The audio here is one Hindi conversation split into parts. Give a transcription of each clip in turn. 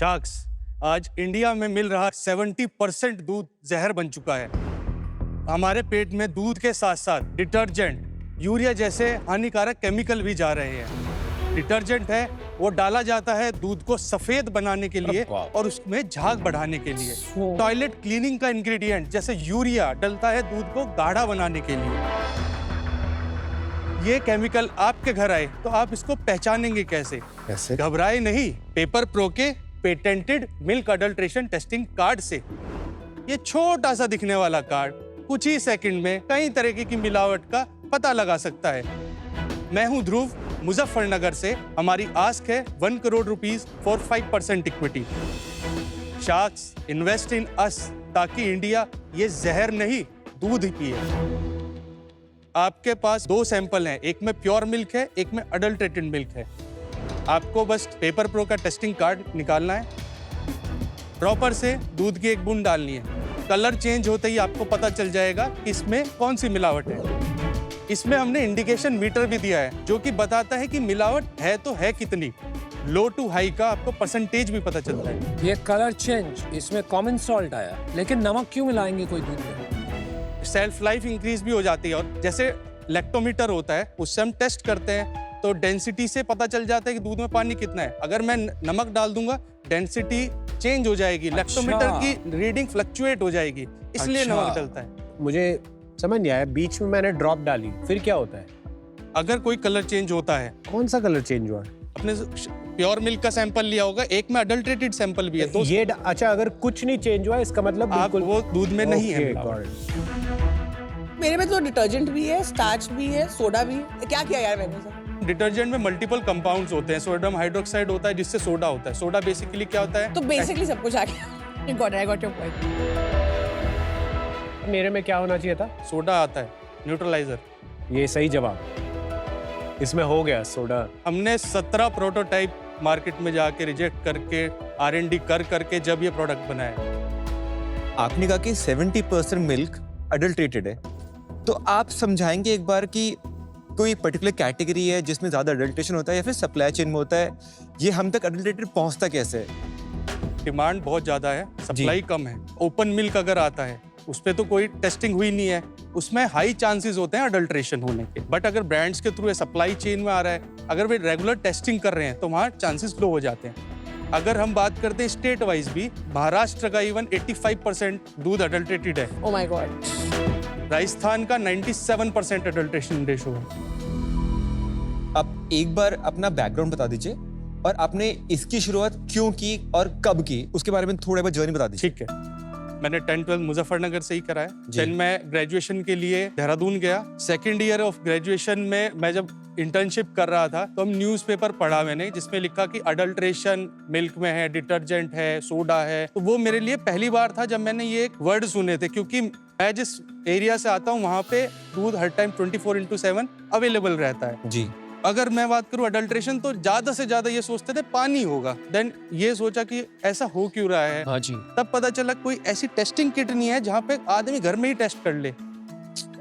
शार्क्स, आज इंडिया में मिल रहा 70% दूध जहर बन चुका है। हमारे पेट में दूध के साथ साथ डिटर्जेंट, यूरिया जैसे हानिकारक केमिकल भी जा रहे हैं। डिटर्जेंट है वो डाला जाता है दूध को सफेद बनाने के लिए और उसमें झाग बढ़ाने के लिए। टॉयलेट क्लीनिंग का इंग्रेडिएंट जैसे यूरिया डलता है दूध को गाढ़ा बनाने के लिए। ये केमिकल आपके घर आए तो आप इसको पहचानेंगे कैसे? घबराए नहीं, पेपर प्रो के patented milk adulteration testing card से। ये छोटा सा दिखने वाला कार्ड कुछ ही सेकंड में कई तरह की मिलावट का पता लगा सकता है। मैं हूं ध्रुव, मुजफ्फरनगर से। हमारी आस्क है 1 crore rupees for 5% equity. Sharks, invest in us ताकि इंडिया ये जहर नहीं दूध ही पिए। आपके पास 2 सैंपल हैं, एक में प्योर मिल्क है, एक में अडल्ट्रेटेड मिल्क है। आपको बस पेपर प्रो का टेस्टिंग कार्ड निकालना है, ड्रॉपर से दूध की एक बूंद डालनी है। कलर चेंज होते ही आपको पता चल जाएगा कि इसमें कौन सी मिलावट है। इसमें हमने इंडिकेशन मीटर भी दिया है जो कि बताता है कि मिलावट है तो है कितनी। लो टू हाई का आपको परसेंटेज भी पता चलता है। ये कलर चेंज, इसमें कॉमन सॉल्ट आया, लेकिन नमक क्यों मिलाएंगे कोई दूध में? सेल्फ लाइफ इंक्रीज भी हो जाती है। और जैसे लैक्टोमीटर होता है उससे हम टेस्ट करते हैं तो डेंसिटी से पता चल जाता है कि दूध में पानी कितना है। अगर मैं नमक डाल दूंगा डेंसिटी चेंज हो जाएगी, लैक्टोमीटर की रीडिंग फ्लक्चुएट हो जाएगी, इसलिए नमक डलता है। मुझे समझ नहीं आया, बीच में मैंने ड्रॉप डाली, फिर क्या होता है? अगर कोई कलर चेंज होता है। कौन सा कलर चेंज हुआ? अपने प्योर मिल्क का सैंपल लिया होगा, एक में अडल्ट्रेटेड सैंपल भी है तो ये अच्छा, अगर कुछ नहीं चेंज हुआ इसका मतलब आप वो दूध में नहीं है। मेरे में तो डिटर्जेंट भी है, स्टार्च भी है, सोडा भी है। क्या किया यार मैंने सर? डिटर्जेंट में मल्टीपल कंपाउंड्स होते हैं। सोडियम हाइड्रोक्साइड होता है जिससे सोडा होता है। सोडा बेसिकली क्या होता है? तो बेसिकली सब कुछ आ गया। I got your point. मेरे में क्या होना चाहिए था? सोडा आता है, न्यूट्रलाइजर। ये सही जवाब, इसमें हो गया सोडा। हमने 17 प्रोटोटाइप मार्केट में जाके रिजेक्ट करके R&D कर करके जब ये प्रोडक्ट बनाया। आपने कहा कि 70% मिल्क अडल्ट्रेटेड है, तो आप समझाएंगे एक बार कि कोई पर्टिकुलर कैटेगरी है जिसमें ज़्यादा अडल्ट्रेशन होता है या फिर सप्लाई चेन में होता है, ये हम तक अडल्ट्रेटेड पहुंचता कैसे है? डिमांड बहुत ज़्यादा है, सप्लाई कम है। ओपन मिल्क अगर आता है उस पर तो कोई टेस्टिंग हुई नहीं है, उसमें हाई चांसेस होते हैं अडल्ट्रेशन होने के। बट अगर ब्रांड्स के थ्रू है, सप्लाई चेन में आ रहा है, अगर वे रेगुलर टेस्टिंग कर रहे हैं तो वहाँ चांसेस लो हो जाते हैं। अगर हम बात करते हैं स्टेट वाइज भी, महाराष्ट्र का इवन 85% दूध अडल्ट्रेटेड है। Oh my God. राजस्थान का 97% अडल्ट्रेशन रेशो है। आप एक बार अपना बैकग्राउंड बता दीजिए और आपने इसकी शुरुआत क्यों की और कब की, उसके बारे में थोड़ा बहुत जर्नी बता दीजिए। ठीक है, मैंने 10-12 मुजफ्फरनगर से ही करा है। देन मैं ग्रेजुएशन के लिए देहरादून गया। सेकेंड ईयर ऑफ ग्रेजुएशन में मैं जब इंटर्नशिप कर रहा था तो हम न्यूज़पेपर पढ़ा मैंने जिसमें लिखा कि अडल्ट्रेशन मिल्क में है, डिटर्जेंट है, सोडा है। तो वो मेरे लिए पहली बार था जब मैंने ये वर्ड सुने थे, क्योंकि मैं जिस एरिया से आता हूँ वहाँ पे दूध हर टाइम 24/7 अवेलेबल रहता है। जी। अगर मैं बात करूं अडल्ट्रेशन तो ज्यादा से ज्यादा ये सोचते थे पानी होगा। देन ये सोचा कि ऐसा हो क्यों रहा है। हाँ जी। तब पता चला कोई ऐसी टेस्टिंग किट नहीं है जहाँ पे आदमी घर में ही टेस्ट कर ले।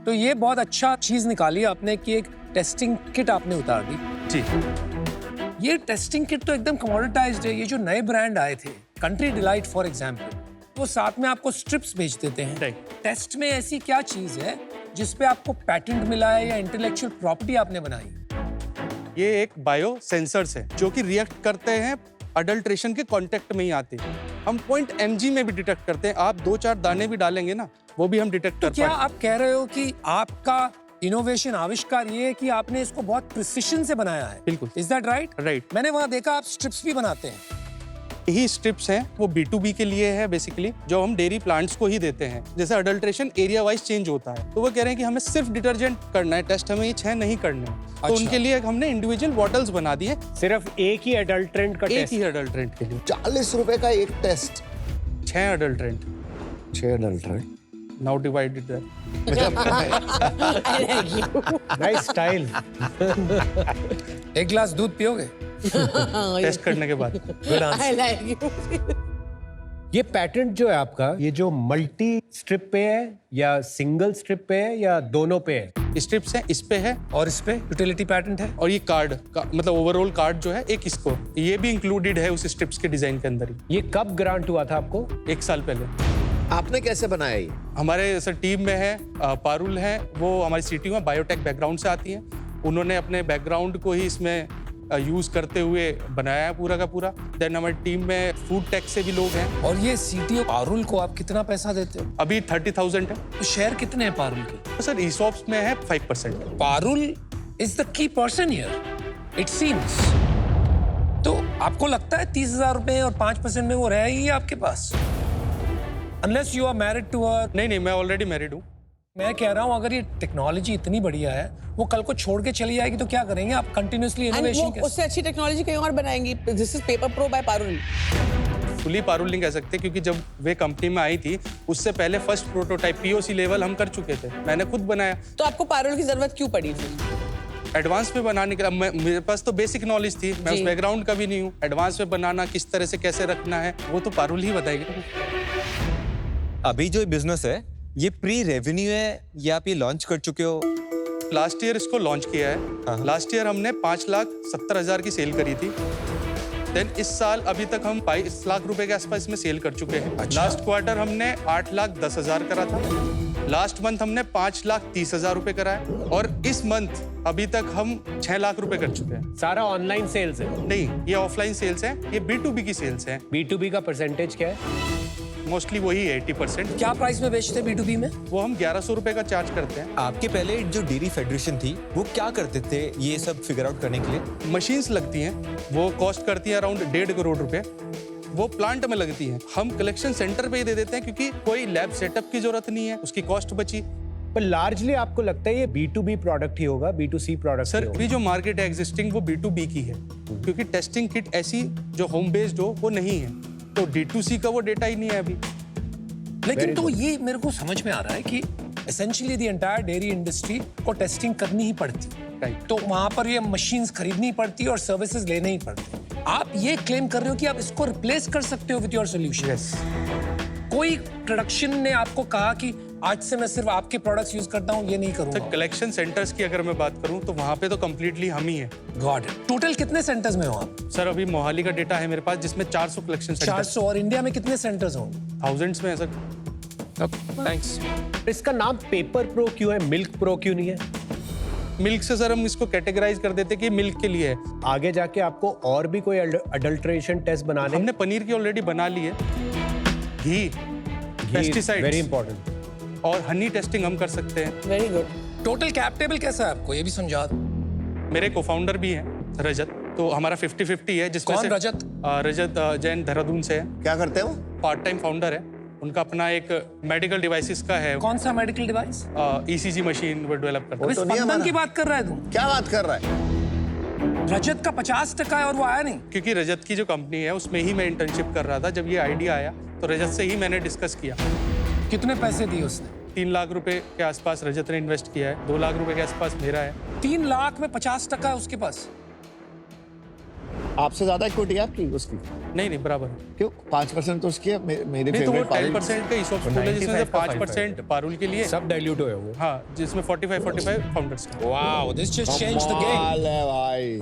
तो ये बहुत अच्छा चीज निकाली आपने कि एक टेस्टिंग किट आपने उतार दी। जी। ये टेस्टिंग किट तो एकदम कमोडिटाइज्ड है। ये जो नए ब्रांड आए थे, कंट्री डिलाइट फॉर एग्जांपल, वो साथ में आपको स्ट्रिप्स भेज देते हैं। टेस्ट में ऐसी क्या चीज है जिसपे आपको पेटेंट मिला है या इंटेलेक्चुअल प्रॉपर्टी आपने बनाई? ये एक बायो सेंसर्स है जो कि रिएक्ट करते हैं अडल्ट्रेशन के कांटेक्ट में ही आते हैं। हम 0.mg में भी डिटेक्ट करते हैं। आप 2-4 दाने भी डालेंगे ना, वो भी हम डिटेक्ट कर पाते हैं। क्या आप कह रहे हो कि आपका इनोवेशन, आविष्कार ये है कि आपने इसको बहुत प्रिसिशन से बनाया है? बिल्कुल। Is that right? राइट। मैंने वहां देखा आप स्ट्रिप्स भी बनाते हैं। यही स्ट्रिप्स हैं वो B2B के लिए है बेसिकली, जो हम डेयरी प्लांट्स को ही देते हैं। जैसे अडल्ट्रेशन एरिया वाइज चेंज होता है तो वो कह रहे हैं कि हमें सिर्फ डिटर्जेंट करना है टेस्ट, हमें ये 6 नहीं करने हैं। तो उनके लिए हमने इंडिविजुअल बॉटल्स बना दिए। सिर्फ एक ही अडल्ट्रेंट का टेस्ट? एक ही अडल्ट्रेंट के लिए 40 रुपए का एक test. 6 adulterant. 6 adulterant. Now divided that. Nice style. एक ग्लास दूध पियोगे? टेस्ट करने के बाद। I like you. ये पैटेंट जो है आपका, ये जो मल्टी स्ट्रिप पे है या सिंगल स्ट्रिप पे है या दोनों पे है? स्ट्रिप्स है, इस पे है और इस पे यूटिलिटी पैटेंट है। और ये कार्ड का मतलब ओवरऑल कार्ड जो है एक इसको, ये भी इंक्लूडेड है उस स्ट्रिप्स के डिजाइन के अंदर ही। ये कब ग्रांट हुआ था आपको? 1 साल पहले। आपने कैसे बनाया ये? हमारे सर टीम में है पारुल है, वो हमारी सीटी में बायोटेक बैकग्राउंड से आती हैं। उन्होंने अपने बैकग्राउंड को ही इसमें यूज करते हुए बनाया है पूरा का पूरा। देन हमारी टीम में फूड टेक से भी लोग हैं। और ये सीटीओ पारुल को आप कितना पैसा देते हो? अभी 30,000 है। तो शेयर कितने हैं पारुल के? तो सर ईसॉप्स में है 5%। Parul is the key person here, it seems. तो आपको लगता है 30,000 रुपए और 5% में वो रहेगी आपके पास? Unless you are married to a. नहीं, मैं ऑलरेडी मैरिड हूँ। मैं कह रहा हूँ अगर ये टेक्नोलॉजी इतनी बढ़िया है, वो कल को छोड़ के चली जाएगी तो क्या करेंगे आप? Continuously innovation. उससे अच्छी टेक्नोलॉजी कहीं और बनाएंगी। This is paper pro by Parul. Fully Parul नहीं कह सकते, क्योंकि जब वे कंपनी में आई थी उससे पहले फर्स्ट प्रोटोटाइप पीओसी लेवल हम कर चुके थे, मैंने खुद बनाया। तो आपको पारुल की जरूरत क्यों पड़ी थी? एडवांस में बनाने के लिए मेरे पास तो बेसिक नॉलेज थी, मैं उस बैकग्राउंड का भी नहीं हूँ। एडवांस में बनाना किस तरह से कैसे रखना है वो तो पारुल ही बताएगी। अभी जो बिजनेस है ये प्री रेवेन्यू है या आप ये लॉन्च कर चुके हो? लास्ट ईयर इसको लॉन्च किया है। लास्ट ईयर हमने 5,70,000 की सेल करी थी। देन इस साल अभी तक हम 22 लाख रुपए के आसपास इसमें सेल कर चुके हैं। लास्ट क्वार्टर हमने 8,10,000 करा था। लास्ट मंथ हमने 5,30,000 रुपए करा है। और इस मंथ अभी तक हम 6 लाख रुपए कर चुके हैं। सारा ऑनलाइन सेल्स है? नहीं, ये ऑफलाइन सेल्स है, ये B2B की सेल्स है। B2B का परसेंटेज क्या है? मोस्टली वही है 80%। क्या प्राइस में बेचते हैं B2B में? वो हम 1100 रुपए का चार्ज करते हैं। आपके पहले जो डेयरी फेडरेशन थी वो क्या करते थे ये सब फिगर आउट करने के लिए? मशीन्स लगती हैं, वो कॉस्ट करती है अराउंड 1.5 करोड़ रुपए। वो प्लांट में लगती हैं, हम कलेक्शन सेंटर पे ही दे देते हैं, क्योंकि कोई लैब सेटअप की जरूरत नहीं है, उसकी कॉस्ट बची। पर लार्जली आपको लगता है ये B2B प्रोडक्ट ही होगा, B2C प्रोडक्ट? सर अभी जो मार्केट है एग्जिस्टिंग वो B2B की है, क्योंकि टेस्टिंग किट ऐसी जो होम बेस्ड हो वो नहीं है, तो D2C का वो डेटा ही नहीं है अभी। लेकिन तो ये मेरे को समझ में आ रहा है कि essentially the entire dairy industry को टेस्टिंग करनी ही पड़ती है। तो वहां पर ये मशीन्स खरीदनी पड़ती और सर्विसेज लेने ही पड़ते। आप ये क्लेम कर रहे हो कि आप इसको रिप्लेस कर सकते हो विद योर सॉल्यूशन? कोई प्रोडक्शन ने आपको कहा कि आज से मैं सिर्फ आपके प्रोडक्ट्स यूज करता हूँ, ये नहीं करूंगा? सर कलेक्शन सेंटर्स की अगर मैं बात करूं तो वहां पे तो कंप्लीटली हम ही हैं। God it. टोटल कितने सेंटर्स में हो आप? सर अभी मोहाली का डेटा है मेरे पास, जिसमें 400 कलेक्शन सेंटर्स। 400। और इंडिया में कितने सेंटर्स होंगे? थाउजेंड्स में है सर। थैंक्स। इसका नाम पेपर प्रो क्यों है, मिल्क प्रो क्यों नहीं है? मिल्क से सर हम इसको कैटेगराइज कर देते कि मिल्क के लिए है। आगे जाके आपको और भी कोई अडल्ट्रेशन टेस्ट बनाने? हमने पनीर की ऑलरेडी बना ली है। घी, पेस्टिसाइड्स, वेरी इंपॉर्टेंट, और हनी टेस्टिंग हम कर सकते हैं। Very good. Total cap table कैसा है आपको, ये भी समझा दो। मेरे को-फाउंडर भी हैं रजत, तो हमारा 50-50 है। जिसमें कौन से रजत? रजत जैन देहरादून से है, क्या करते हो? पार्ट टाइम फाउंडर है। उनका अपना एक मेडिकल डिवाइसेस का है, कौन सा मेडिकल डिवाइस? ECG मशीन वो डेवलप करता अबे है। तो नहीं स्पंदन हमारा। की बात कर रहा है तू? क्या बात कर रहा है? रजत का 50% है और वो आया नहीं। क्योंकि रजत की जो कंपनी है उसमें ही मैं इंटर्नशिप कर रहा था। जब ये आइडिया आया तो रजत से ही मैंने डिस्कस किया। कितने पैसे दिए उसने? 3 लाख रुपए के आसपास रजत ने इन्वेस्ट किया है, 2 लाख रुपए के आसपास मेरा है। 3 लाख में 50% है उसके पास। आपसे ज्यादा इक्विटी है आपकी उसकी? नहीं बराबर। क्यों? 5% तो उसकी है। मेरी नहीं तो वो फेवरेट पारुल। 10% के ESOP खोले, जिसमें से 5% पारुल के लिए, सब डाइल्यूट हुए वो। हाँ, जिसमें 45 फाउंडर्स का। Wow, this just changed the game. कमाल है भाई।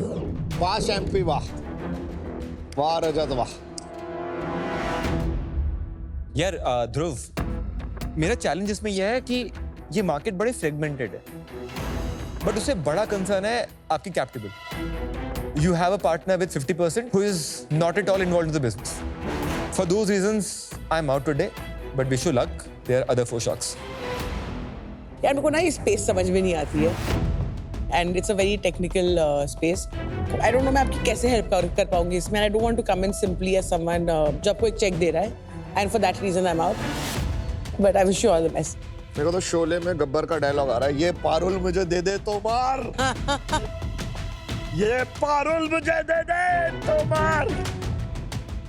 वाह शैम्पी, वाह वाह रजत, वाह। यार ध्रुव, मेरा चैलेंज इसमें यह है कि ये मार्केट बड़े फ्रेगमेंटेड है, बट उससे बड़ा कंसर्न है आपकी capital. You have a partner with 50% who is not at all involved in the business. For those reasons, I'm out today, but wish you luck. There are other 4 sharks. यार मेरे को ना ये स्पेस समझ में नहीं आती है, and it's a very technical space. I don't know मैं आपकी कैसे हेल्प कर पाऊंगी इसमें। I don't want to come in simply as someone जो आपको एक चेक दे रहा है, and for that reason I am out, but I wish you all the best. मेरे को तो शोले में गब्बर का डायलॉग आ रहा है, ये पारुल मुझे दे दे तो मार। ये पारुल मुझे दे दे तो मार।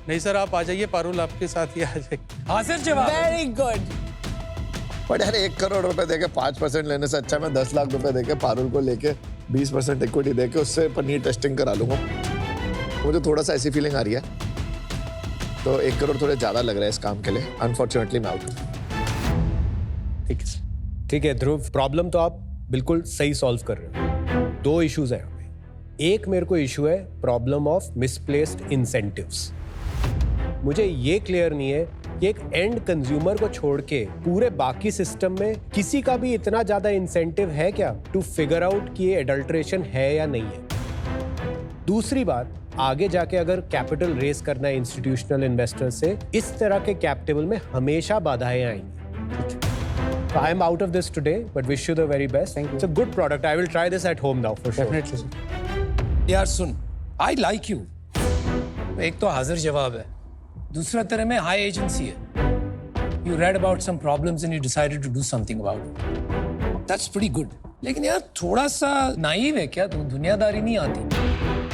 नहीं सर, आप आ जाइए, पारुल आपके साथ ही आ जाए। हाजिर जवाब। Very good. बट यार 1 करोड़ रुपए देके 5% लेने से अच्छा मैं 10 लाख रुपए देके पारुल को लेके 20% इक्विटी देके उससे पनीर टेस्टिंग करा लूंगा। मुझे थोड़ा सा ऐसी फीलिंग आ रही है। तो 1 करोड़ थोड़े ज्यादा लग रहा है इस काम के लिए। अनफॉर्चुनेटली मैं आउट हूँ। ठीक है ध्रुव, प्रॉब्लम तो आप बिल्कुल सही सॉल्व कर रहे हो। 2 इश्यूज हैं हमें। एक मेरे को इशू है प्रॉब्लम ऑफ मिसप्लेस्ड इंसेंटिव्स। मुझे ये क्लियर नहीं है कि एक एंड कंज्यूमर को छोड़ के पूरे बाकी सिस्टम में किसी का भी इतना ज्यादा इंसेंटिव है क्या टू फिगर आउट कि ये एडल्ट्रेशन है या नहीं है। दूसरी बात, आगे जाके अगर कैपिटल रेस करना है इंस्टीट्यूशनल इन्वेस्टर से, इस तरह के कैप टेबल में हमेशा बाधाएं आएंगी। I am out of this today, but wish you the very best. Thank you. It's a good product. I will try this at home now for sure. Definitely. यार सुन, I like you. एक तो हाजिर जवाब है, दूसरा तेरे में हाई एजेंसी है. You read about some problems and you decided to do something about it. That's pretty good. लेकिन यार थोड़ा सा नाइव है क्या तू? दुनियादारी नहीं आती.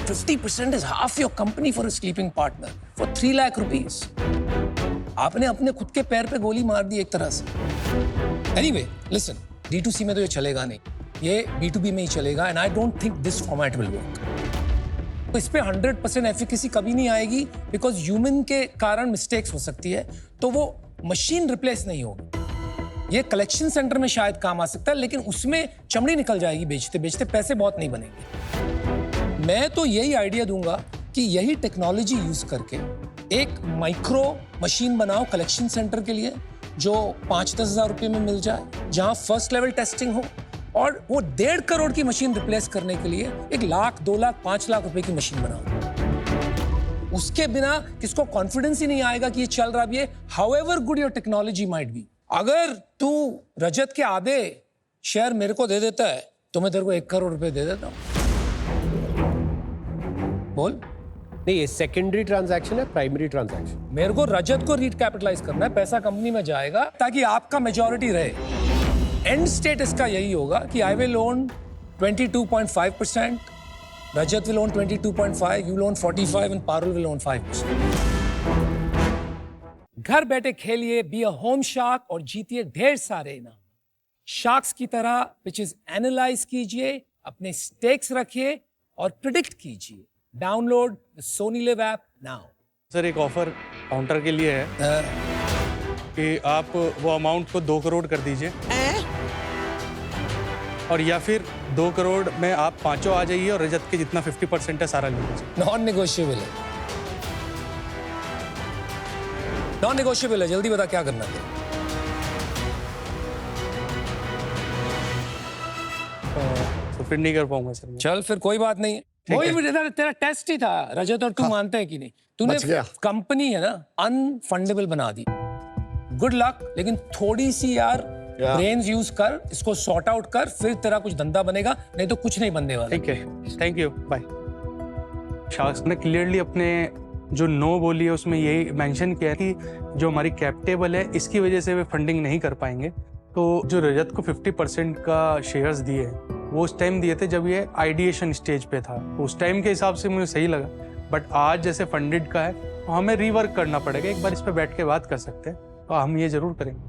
50% is half your company for a sleeping partner for 3 lakh rupees. आपने अपने खुद के पैर पे गोली मार दी एक तरह से. Anyway, listen, D2C में तो ये चलेगा नहीं. ये B2B में ही चलेगा and I don't think this format will work. तो इस पे 100% एफिकेसी कभी नहीं आएगी बिकॉज ह्यूमन के कारण मिस्टेक्स हो सकती है, तो वो मशीन रिप्लेस नहीं होगी. ये कलेक्शन सेंटर में शायद काम आ सकता है, लेकिन उसमें चमड़ी निकल जाएगी बेचते बेचते, पैसे बहुत नहीं बनेंगे. मैं तो यही आइडिया दूंगा कि यही टेक्नोलॉजी यूज करके एक माइक्रो मशीन बनाओ कलेक्शन सेंटर के लिए, जो 5-10 हज़ार रुपये में मिल जाए, जहां फर्स्ट लेवल टेस्टिंग हो, और वो 1.5 करोड़ की मशीन रिप्लेस करने के लिए 1 लाख, 2 लाख, 5 लाख रुपए की मशीन बनाओ. उसके बिना किसको कॉन्फिडेंस ही नहीं आएगा कि ये चल रहा भी है, however good your technology might be. अगर तू रजत के आधे शेयर मेरे को दे देता है तो मैं तेरे को 1 करोड़ रुपए दे देता हूं. बोल. नहीं, ये सेकेंडरी ट्रांजैक्शन है, प्राइमरी ट्रांजैक्शन. मेरे को रजत को रीकैपिटलाइज करना है, पैसा कंपनी में जाएगा ताकि आपका मेजॉरिटी रहे. एंड स्टेट इसका यही होगा कि I will own 22.5%, Rajat will own 22.5%, you will own 45% and Parul will own 5%. घर बैठे खेलिए बी अ होम शार्क और जीतिए ढेर सारे इनाम. शार्क्स की तरह पिचेस एनालाइज कीजिए, अपने स्टेक्स रखिए और प्रिडिक्ट कीजिए. Download the Sony live app now. Sir एक ऑफर काउंटर के लिए है कि आप वो अमाउंट को 2 करोड़ कर दीजिए, और या फिर 2 करोड़ में आप पांचों आ जाइए और रजत के जितना 50% है सारा ले लीजिए. नॉन नेगोशिएबल है. नॉन नेगोशिएबल है. जल्दी बता क्या करना है. तो फिर नहीं कर पाऊंगा सर. चल फिर कोई बात नहीं है. वही भी तेरा टेस्ट ही था रजत, और तू मानते हैं कि नहीं? तूने कंपनी है ना अनफंडेबल बना दी. गुड लक, लेकिन थोड़ी सी यार ब्रेन्स यूज कर, इसको सॉर्ट आउट कर, फिर तेरा कुछ धंधा बनेगा, नहीं तो कुछ नहीं बनने वाला. ठीक है, थैंक यू, बाय. शार्क्स ने क्लियरली अपने जो नो बोली है उसमें यही मेंशन किया है कि जो हमारी कैप टेबल है इसकी वजह से वे फंडिंग नहीं कर पाएंगे. तो जो रजत को 50% का शेयर्स दिए वो उस टाइम दिए थे जब ये आइडिएशन स्टेज पे था, तो उस टाइम के हिसाब से मुझे सही लगा. बट आज जैसे फंडेड का है तो हमें रीवर्क करना पड़ेगा. एक बार इस पे बैठ के बात कर सकते हैं, तो हम ये जरूर करेंगे.